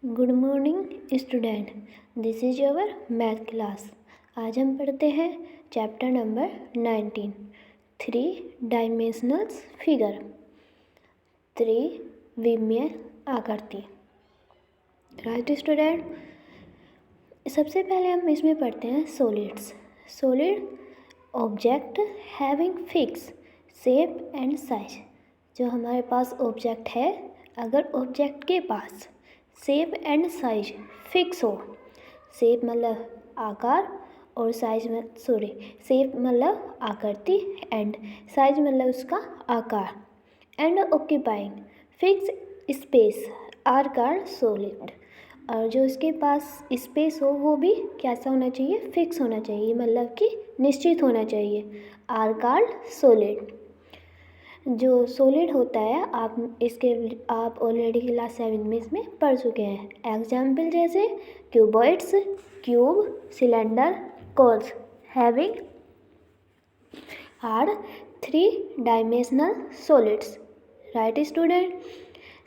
Good morning student, this is your math class. आज हम पढ़ते हैं चैप्टर नंबर 19, 3 डायमेंशनल फिगर, त्रिविमीय आकृति। राइट स्टूडेंट, सबसे पहले हम इसमें पढ़ते हैं solids. Solid object having fix shape and size. जो हमारे पास ऑब्जेक्ट है, अगर ऑब्जेक्ट के पास शेप एंड साइज फिक्स हो, शेप मतलब आकार और साइज में शेप मतलब आकृति एंड साइज मतलब उसका आकार, and occupying fix space are called solid. और जो इसके पास स्पेस हो वो भी कैसा होना चाहिए, फिक्स होना चाहिए, मतलब कि निश्चित होना चाहिए, आर कॉल्ड सॉलिड। जो सॉलिड होता है आप ऑलरेडी क्लास 7 में इसमें पढ़ चुके हैं। एग्जाम्पल जैसे cuboids, cube, cylinder, cones having are 3 dimensional solids. Right student,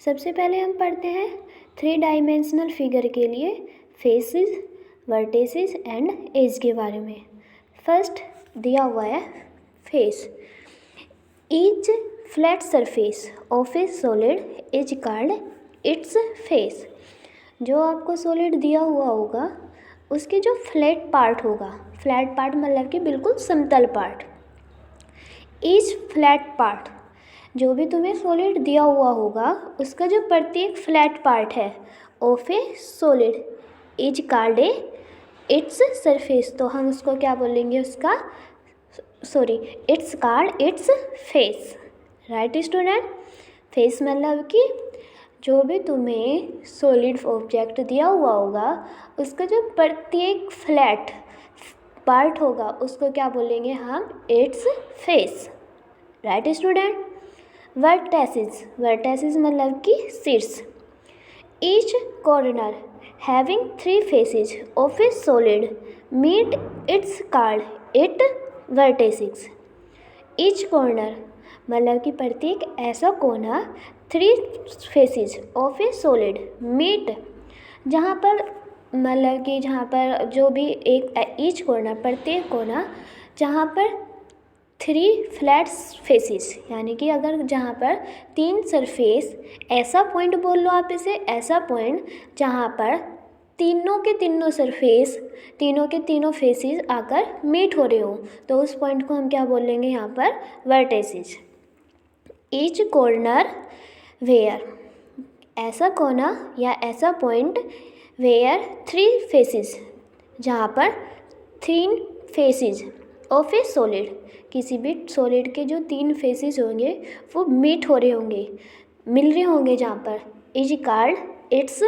सबसे पहले हम पढ़ते हैं 3 डायमेंशनल फिगर के लिए फेसेस, वर्टिसेस एंड एज के बारे में। फर्स्ट दिया हुआ है face. Each flat surface of a solid is called its face। जो आपको सॉलिड दिया हुआ होगा उसके जो फ्लैट पार्ट होगा, फ्लैट पार्ट मतलब कि बिल्कुल समतल पार्ट, ईच फ्लैट पार्ट, जो भी तुम्हें सॉलिड दिया हुआ होगा उसका जो प्रत्येक फ्लैट पार्ट है of a solid is called its surface. तो हम उसको क्या बोलेंगे, उसका it's called its face. Right student, face मतलब कि जो भी तुम्हें सॉलिड ऑब्जेक्ट दिया हुआ होगा उसका जो प्रत्येक फ्लैट पार्ट होगा उसको क्या बोलेंगे हम, its face. Right student, vertices, vertices मतलब कि शीर्ष। Each corner having 3 faces of a solid meet it's called it vertices. Each corner मतलब कि प्रत्येक ऐसा कोना 3 faces of a solid meet, जहाँ पर मतलब कि जहाँ पर जो भी एक ईच कॉर्नर प्रत्येक कोना जहाँ पर 3 फ्लैट फेसेस, यानी कि अगर जहाँ पर 3 सरफेस, ऐसा पॉइंट बोल लो आप इसे, ऐसा पॉइंट जहाँ पर तीनों के तीनों सरफेस, तीनों के तीनों फेसेस आकर मीट हो रहे हो, तो उस पॉइंट को हम क्या बोलेंगे यहाँ पर, वर्टेसिस। ईच कॉर्नर वेयर, ऐसा कोना या ऐसा पॉइंट वेयर 3 फेसेस, जहाँ पर 3 फेसेस ऑफ ए सॉलिड, किसी भी सॉलिड के जो 3 फेसेस होंगे वो मीट हो रहे होंगे, मिल रहे होंगे, जहाँ पर is called its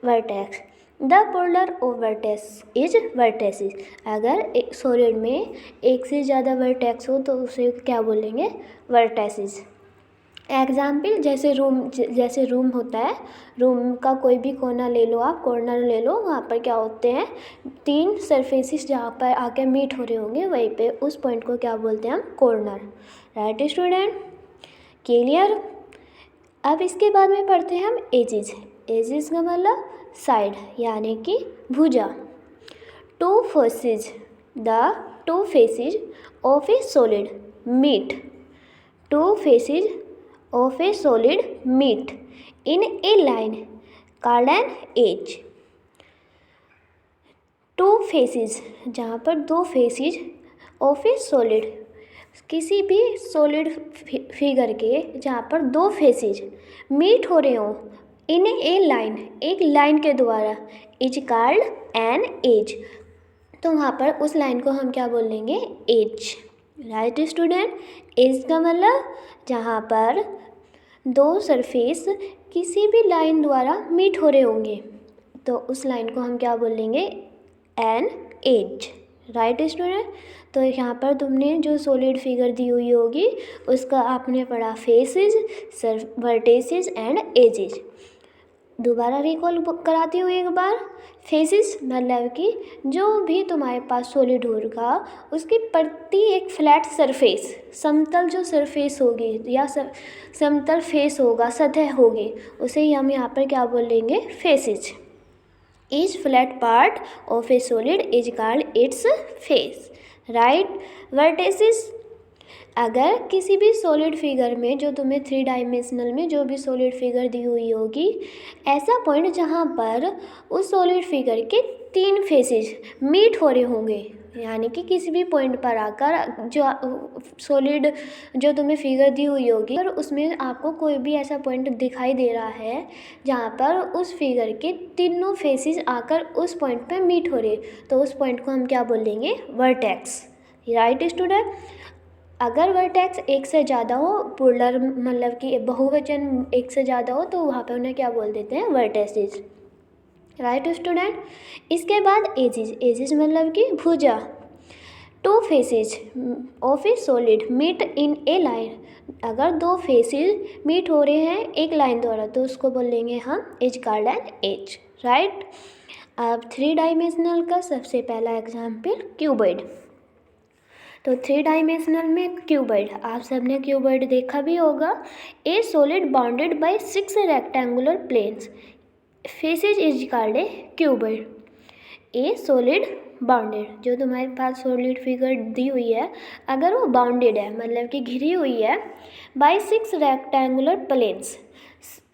vertex. The polar of vertex is vertices. अगर एक सॉलिड में एक से ज़्यादा वर्टेक्स हो तो उसे क्या बोलेंगे, वर्टेसिस। एग्जाम्पल जैसे रूम होता है, रूम का कोई भी कोना ले लो आप, कॉर्नर ले लो, वहाँ पर क्या होते हैं 3 सरफेसिस जहाँ पर आके मीट हो रहे होंगे, वहीं पे उस पॉइंट को क्या बोलते हैं हम, कॉर्नर। Right student, clear. अब इसके बाद में पढ़ते हैं हम एजेस। एजेस का मतलब साइड, यानी कि भुजा। 2 faces, the 2 faces of a solid meet, 2 faces of a solid meet in a line called an edge. 2 faces, जहाँ पर 2 फेसेस ऑफ ए सॉलिड, किसी भी सॉलिड फिगर के जहाँ पर 2 फेसेस मीट हो रहे हो इन ए लाइन, एक लाइन के द्वारा, इज कॉल्ड एन एज। तो वहाँ पर उस लाइन को हम क्या बोलेंगे, एज। राइट स्टूडेंट, एज का मतलब जहाँ पर 2 सरफेस किसी भी लाइन द्वारा मीट हो रहे होंगे तो उस लाइन को हम क्या बोलेंगे, एन एज। राइट स्टूडेंट, तो यहाँ पर तुमने जो सॉलिड फिगर दी हुई होगी उसका आपने पढ़ा फेसेस, वर्टेसिस एंड एजेस। दोबारा रिकॉल कराती हूँ एक बार। फेसेस मतलब कि जो भी तुम्हारे पास सॉलिड होगा उसकी प्रति एक फ्लैट सरफेस, समतल जो सरफेस होगी या समतल फेस होगा, सतह होगी, उसे ही हम यहाँ पर क्या बोलेंगे, faces. Each flat part of a solid is called its face. Right? Vertices. अगर किसी भी सॉलिड फिगर में, जो तुम्हें 3 डायमेंशनल में जो भी सॉलिड फिगर दी हुई होगी, ऐसा पॉइंट जहाँ पर उस सॉलिड फिगर के 3 फेसेस मीट हो रहे होंगे, यानी कि किसी भी पॉइंट पर आकर जो सॉलिड जो तुम्हें फिगर दी हुई होगी और उसमें आपको कोई भी ऐसा पॉइंट दिखाई दे रहा है जहाँ पर उस फिगर के तीनों फेसेस आकर उस पॉइंट पर मीट हो रहे, तो उस पॉइंट को हम क्या बोलेंगे? वर्टेक्स। Right student? अगर वर्टेक्स एक से ज़्यादा हो, प्लूरल मतलब कि बहुवचन एक से ज़्यादा हो, तो वहाँ पर उन्हें क्या बोल देते हैं? वर्टेसिस। Right student? इसके बाद एजिज। एजिज मतलब कि भुजा। 2 faces of a solid meet in a line. अगर 2 फेसेज मीट हो रहे हैं एक लाइन द्वारा, तो उसको बोलेंगे हम edge called an edge. Right? अब 3 डायमेंशनल का सबसे पहला एग्जाम्पल क्यूबॉइड। तो 3 डायमेंशनल में क्यूबॉइड, आप सबने क्यूबॉइड देखा भी होगा। A solid bounded by 6 rectangular planes, faces is called a cuboid. A solid bounded, जो तुम्हारे पास सॉलिड फिगर दी हुई है, अगर वो बाउंडेड है मतलब कि घिरी हुई है, by 6 rectangular planes,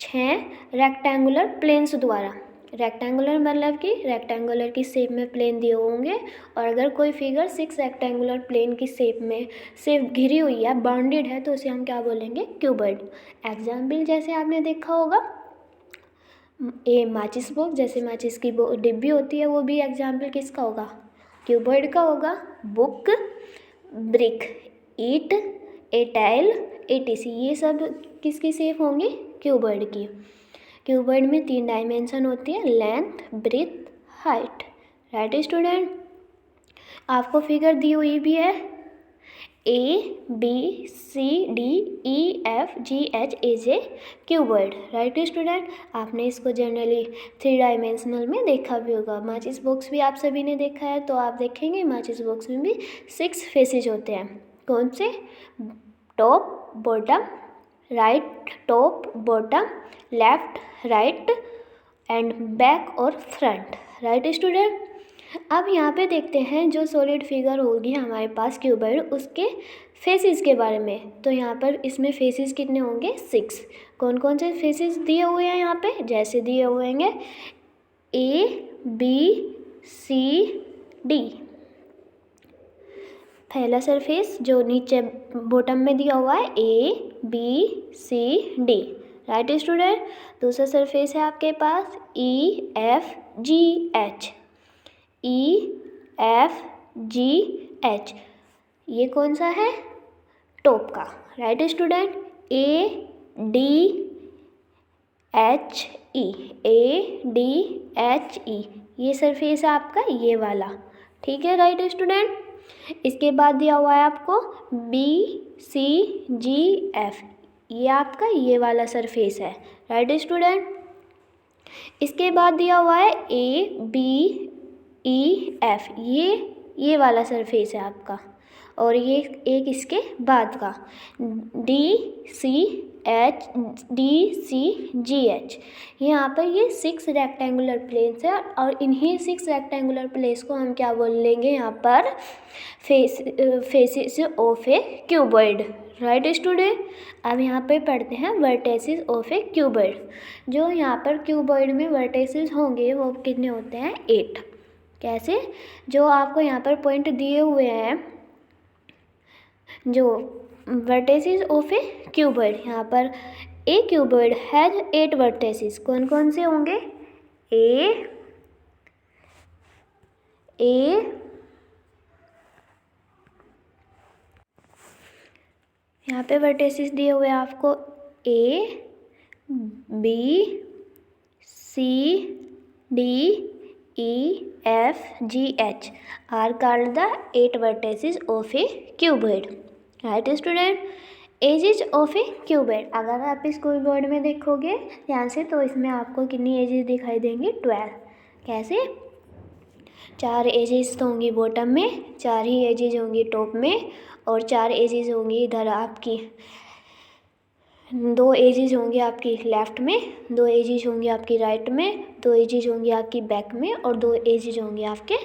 6 rectangular planes द्वारा। रेक्टेंगुलर मतलब कि रेक्टेंगुलर की शेप में प्लेन दिए होंगे, और अगर कोई फिगर 6 रेक्टेंगुलर प्लेन की शेप में सिर्फ घिरी हुई है, बाउंडेड है, तो उसे हम क्या बोलेंगे? क्यूबॉइड। एग्जाम्पल जैसे आपने देखा होगा, ए माचिस बॉक्स, जैसे माचिस की डिब्बी होती है, वो भी एग्जाम्पल किसका होगा? क्यूबॉइड का होगा। बुक, ब्रिक, ईट, ए टाइल, एटीसी, ये सब किसकी शेप होंगी? क्यूबॉइड की। क्यूबॉइड में 3 डायमेंशन होती है, length, breadth, height. Right student? आपको फिगर दी हुई भी है, A B C D E F G H is a cuboid. Right student? आपने इसको जनरली 3 डायमेंशनल में देखा भी होगा। माचिस बॉक्स भी आप सभी ने देखा है, तो आप देखेंगे माचिस बॉक्स में भी 6 फेसेज होते हैं। कौन से? Top, bottom, right, top, bottom, left, right and back और फ्रंट। Right student? अब यहाँ पे देखते हैं जो सॉलिड फिगर होगी हमारे पास क्यूबॉइड, उसके फेसेस के बारे में। तो यहाँ पर इसमें फेसेस कितने होंगे? 6। कौन कौन से फेसेस दिए हुए हैं यहाँ पे? जैसे दिए हुए हैं ए बी सी डी। पहला सरफेस जो नीचे बॉटम में दिया हुआ है, A B C D. Right student? दूसरा सरफेस है आपके पास E F G H. E F G H, ये कौन सा है? टॉप का। Right student? A D H E, A D H E, ये सरफेस है आपका ये वाला। ठीक है राइट स्टूडेंट? इसके बाद दिया हुआ है आपको बी सी जी एफ, ये आपका ये वाला सरफेस है। Right student? इसके बाद दिया हुआ है ए बी ई एफ, ये वाला सरफेस है आपका, और ये एक इसके बाद का डी सी जी एच। यहाँ पर ये 6 रेक्टेंगुलर प्लेन्स है, और इन्हीं 6 रेक्टेंगुलर प्लेस को हम क्या बोल लेंगे यहाँ पर? Faces of a cuboid. Right student? अब यहाँ पे पढ़ते हैं वर्टेसिस ऑफ ए क्यूबॉइड। जो यहाँ पर क्यूबॉइड में वर्टेसिस होंगे वो कितने होते हैं? 8। कैसे? जो आपको यहाँ पर पॉइंट दिए हुए हैं, जो वर्टेसिस ऑफ ए क्यूबॉइड, यहाँ पर ए क्यूबॉइड हैज 8 वर्टेसिस। कौन कौन से होंगे? ए यहाँ पे वर्टेसिस दिए हुए हैं आपको A B C D E F G H are called the 8 vertices of a cuboid. Right student? Edges of a cuboid, अगर आप इस क्यूबॉइड में देखोगे ध्यान से, तो इसमें आपको कितनी एजेस दिखाई देंगी? 12। कैसे? 4 एजेस तो होंगी बॉटम में, 4 ही एजेस होंगी टॉप में, और 4 एजेस होंगी इधर आपकी 2 एजेस होंगे आपकी लेफ़्ट में, 2 एजेस होंगे आपकी राइट में, 2 एजेस होंगी आपकी बैक में और 2 एजेस होंगे आपके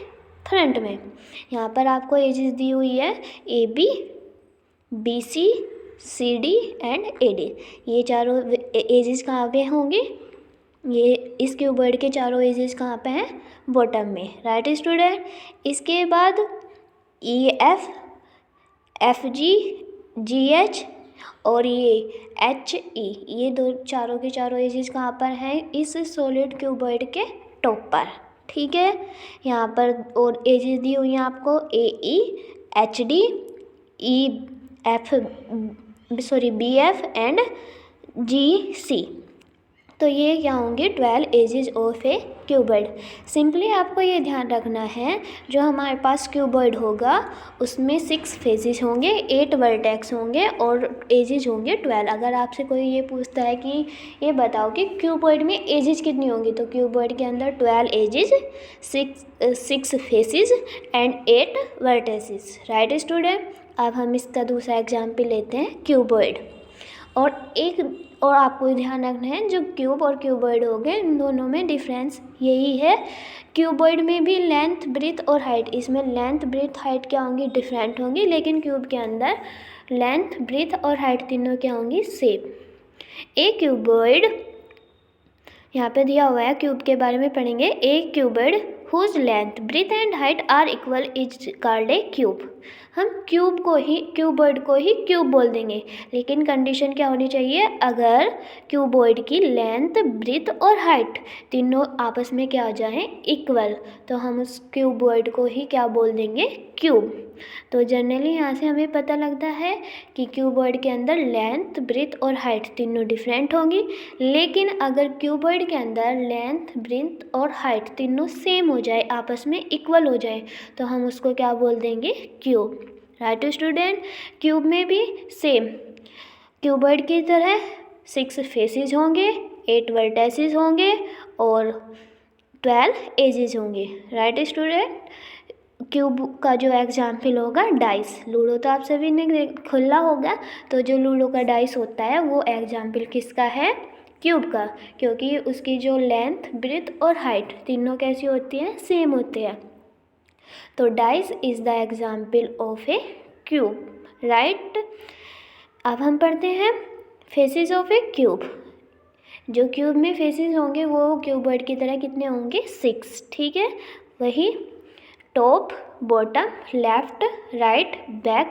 फ्रंट में। यहाँ पर आपको एजेस दी हुई है AB, BC, CD and AD। ये चारों एजेस कहाँ पे होंगे? ये इस क्यूबॉइड के चारों एजेस कहाँ पे हैं? बॉटम में, राइट स्टूडेंट। इसके बाद EF, FG, GH और ये HE, ये दो चारों के चारों एजेस कहाँ पर हैं? इस सॉलिड क्यूबॉइड के टॉप पर, ठीक है। यहाँ पर और एजेस दी हुई हैं आपको AE, HD, BF and GC। तो ये क्या होंगे? 12 edges of a cuboid. Simply आपको ये ध्यान रखना है, जो हमारे पास क्यूबॉइड होगा उसमें 6 फेसेस होंगे, 8 वर्टेक्स होंगे और एजेस होंगे 12। अगर आपसे कोई ये पूछता है कि ये बताओ कि क्यूबॉइड में एजेस कितनी होंगी, तो क्यूबॉइड के अंदर 12 edges, 6 faces and 8 vertices, right student. अब हम इसका दूसरा एग्जाम्पल लेते हैं, क्यूबॉइड। और आपको ध्यान रखना है, जो क्यूब और क्यूबॉइड हो गए, इन दोनों में डिफरेंस यही है। क्यूबॉइड में भी लेंथ, ब्रेथ और हाइट, इसमें लेंथ, ब्रेथ, हाइट क्या होंगी? डिफरेंट होंगी। लेकिन क्यूब के अंदर लेंथ, ब्रेथ और हाइट तीनों क्या होंगी? सेम। ए क्यूबॉइड, यहाँ पे दिया हुआ है, क्यूब के बारे में पढ़ेंगे। A cuboid whose length, breadth and height are equal is called a cube. हम क्यूबॉइड को ही क्यूब बोल देंगे, लेकिन कंडीशन क्या होनी चाहिए? अगर क्यूबॉइड की लेंथ, ब्रेथ और हाइट तीनों आपस में क्या आ जाए? इक्वल, तो हम उस क्यूबॉइड को ही क्या बोल देंगे? क्यूब। तो जनरली यहाँ से हमें पता लगता है कि क्यूबॉइड के अंदर लेंथ, ब्रेथ और हाइट तीनों डिफरेंट होंगी। लेकिन अगर क्यूबॉइड के अंदर लेंथ, ब्रेथ और हाइट तीनों सेम हो जाए, आपस में इक्वल हो जाए, तो हम उसको क्या बोल देंगे? Cube, right student. क्यूब में भी सेम क्यूबॉइड की तरह 6 फेसेस होंगे, 8 वर्टेसेस होंगे और 12 एजेस होंगे, राइट स्टूडेंट। क्यूब का जो एग्जाम्पल होगा डाइस, लूडो तो आप सभी ने खुला होगा, तो जो लूडो का डाइस होता है वो एग्जाम्पल किसका है? क्यूब का, क्योंकि उसकी जो लेंथ, ब्रेथ और हाइट तीनों कैसी होती हैं? सेम होते हैं। तो dice is the example of A cube, right. अब हम पढ़ते हैं फेसेस ऑफ ए क्यूब। जो क्यूब में फेसेस होंगे वो क्यूबॉइड की तरह कितने होंगे? 6, ठीक है। वही top, bottom, left, right, back,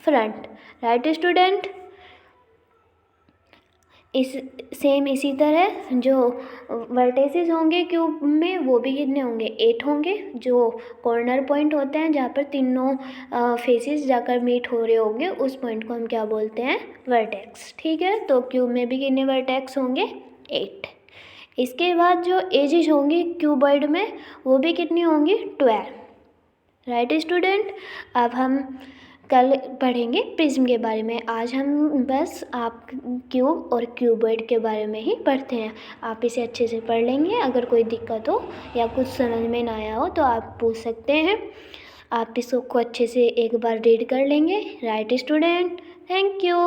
front, right student. इसी तरह जो वर्टेसेस होंगे क्यूब में वो भी कितने होंगे? 8 होंगे। जो कॉर्नर पॉइंट होते हैं जहाँ पर तीनों फेसेस जाकर मीट हो रहे होंगे, उस पॉइंट को हम क्या बोलते हैं? वर्टेक्स, ठीक है। तो क्यूब में भी कितने वर्टेक्स होंगे? 8। इसके बाद जो एजेस होंगी क्यूबॉइड में वो भी कितनी होंगी? 12, राइट स्टूडेंट। अब हम कल पढ़ेंगे प्रिज्म के बारे में। आज हम बस आप क्यूब और क्यूबॉइड के बारे में ही पढ़ते हैं। आप इसे अच्छे से पढ़ लेंगे। अगर कोई दिक्कत हो या कुछ समझ में ना आया हो तो आप पूछ सकते हैं। आप इसको अच्छे से एक बार रीड कर लेंगे, राइट स्टूडेंट। Thank you.